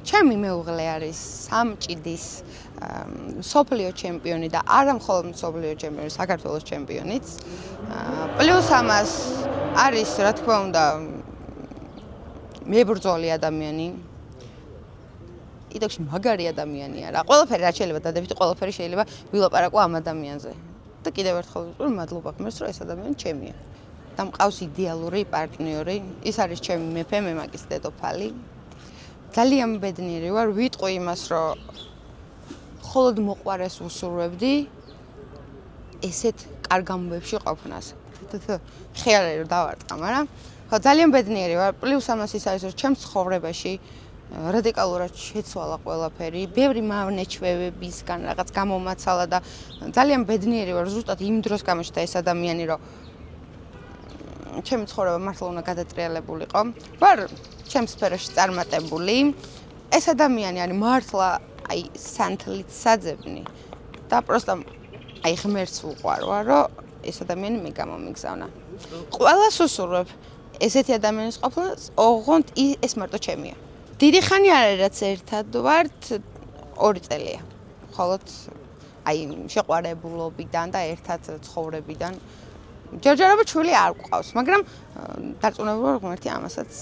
ჩემი მეუღლე არის სამჭიდის მსოფლიო ჩემპიონი და არა მხოლოდ მსოფლიო ჩემპიონი, საქართველოს ჩემპიონიც. პლუს ამას არის, რა თქმა უნდა, მებრძოლი ადამიანი. იდექში მაგარი ადამიანია რა. ყველაფერი რაც შეიძლება დადებითი, ყველაფერი შეიძლება ვილაპარაკო ამ ადამიანზე. და კიდევ ერთხელ ვიტყვი, მადლობა ღმერთს, რომ ეს ადამიანი ჩემია. და მყავს იდეალური პარტნიორი. ის არის ჩემი მეფე, მე მაგის დედოფალი. ძალიან ბედნიერი ვარ, ვიტყვი იმას, რომ მხოლოდ მოყვარეს უსურვებდი ესეთ კარგ ამბებში ყოფნას. ხიარე რომ დავარტყა, მაგრამ ხო ძალიან ბედნიერი ვარ. პლუს ამას ის არის, რომ ჩემს ცხოვრებაში რადიკალურად შეცვალა ყველაფერი, ბევრი მავნეჩვევებისგან რაღაც გამომაცალა და ძალიან ბედნიერი ვარ ზუსტად იმ დროს გამოჩნდა ეს ადამიანი, რომ ჩემი ცხოვრება მართლა უნდა გადატრიალებულიყო. ვარ ჩემს სფეროში წარმატებული. ეს ადამიანი არის მართლა აი სანთლით საძებნი და პროსტა აი ღმერთს უყვარვა, რომ ეს ადამიანი მე გამომიგზავნა. ყველას უსურვებ ესეთი ადამიანის ყოფნას, ოღონდ ეს მარტო ჩემია. დიდი ხანი არ არის რაც ერთად ვართ, 2 წელია. მხოლოდ აი შეყვარებულობიდან და ერთად ცხოვრებიდან. ჯერჯერობით ჩვილი არ გვყავს, მაგრამ დარწმუნებული ვარ ღმერთი ამასაც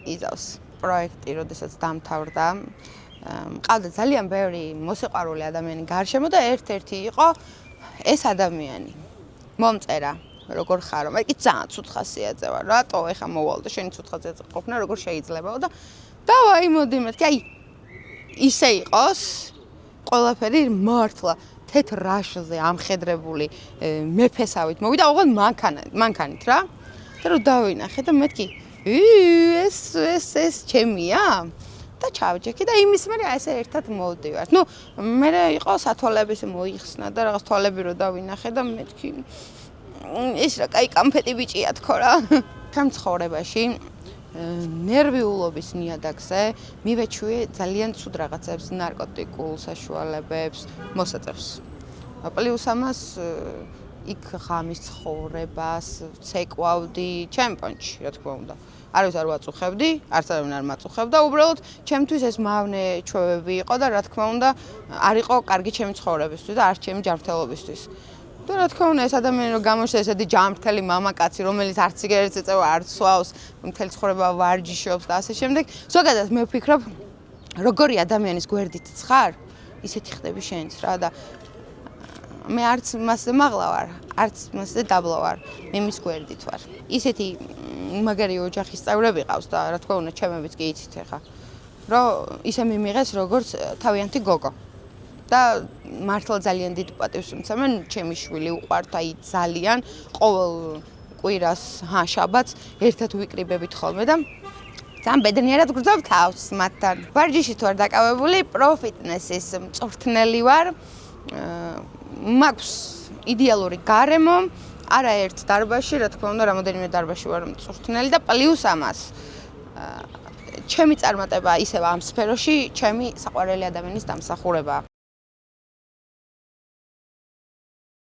იზავს. პროექტი, როდესაც დამთავრდა, მყავდა ძალიან ბევრი მოსიყვარული ადამიანი გარშემო და ერთ-ერთი იყო ეს ადამიანი. მომწერა როგორ ხარო, მე კი ძალიან ცუდ ხასიათზე ვარ, რატო ეხა მოვალ და შენი ცუდ ხასიათზე ყოფნა როგორ შეიძლებაო და დავაი მოდი მეთქი, აი ისე იყოს ყველაფერი მართლა თეთრ რაშზე ამხედრებული მეფესავით მოვიდა, ოღონდ მანქანით რა. და რომ დავინახე და მეთქი, ეს ჩემია? და ჩავჯექი და იმის მერე ესე ერთად მოვდივართ. ნუ მე იყო სათვალების მოიხსნა და რაღაც თვალები რო დავინახე და მეთქი ის რა კაი კამფეტი ბიჭია თქო რა. ჩემ ცხოვრებაში ნერვიულობის ნიადაგზე მივეჩვიე ძალიან ცუდ რაღაცებს, ნარკოტიკულ საშუალებებს, მოსაწევს. პლუს ამას იქ ღამის ცხოვრებას ცეკვავდი ჩემპიონში, რა თქმა უნდა. არავის არ ვაწუხებდი, არც არავინ არ მაწუხებდა, უბრალოდ ჩემთვის ეს მავნე ჩვევები იყო და რა თქმა უნდა არ იყო კარგი ჩემი ცხოვრებისთვის და არც ჩემი ჯანმრთელობისთვის. და რა თქმა უნდა ეს ადამიანი რომ გამოჩნდა ესეთი ჯანმრთელი მამაკაცი, რომელიც არც სიგარეტს ეწევა, არც სვავს, მთელი ცხოვრება ვარჯიშობს და ასე შემდეგ. ზოგადად მე ვფიქრობ, როგორი ადამიანის გვერდით ხარ, ისეთი ხდები შენც რა და მე არც მასზე მაღლა ვარ, არც მასზე დაბლა ვარ, მე მის გვერდით ვარ. ისეთი მაგარი ოჯახის წევრები ყავს და რა თქმა უნდა ჩემებიც კი იცით ახლა, რომ ისე მიმიღეს როგორც თავიანთი გოგო. და მართლა ძალიან დიდ პატივს ვმცემენ, ჩემი შვილი უყვართ აი ძალიან, ყოველ კვირას, შაბათს ერთად ვიკრიბებით ხოლმე და ძალიან ბედნიერად გრძნობ თავს მათთან. ვარჯიშით ვარ დაკავებული, პროფიტნესის მწვრთნელი ვარ. მაქვს იდეალური გარემო, არაერთ დარბაზში, რა თქმა უნდა, რამოდენიმე დარბაზში ვარ მწვრთნელი და პლუს ამას ჩემი წარმატება ისევ ამ სფეროში, ჩემი საყვარელი ადამიანის დამსახურებაა.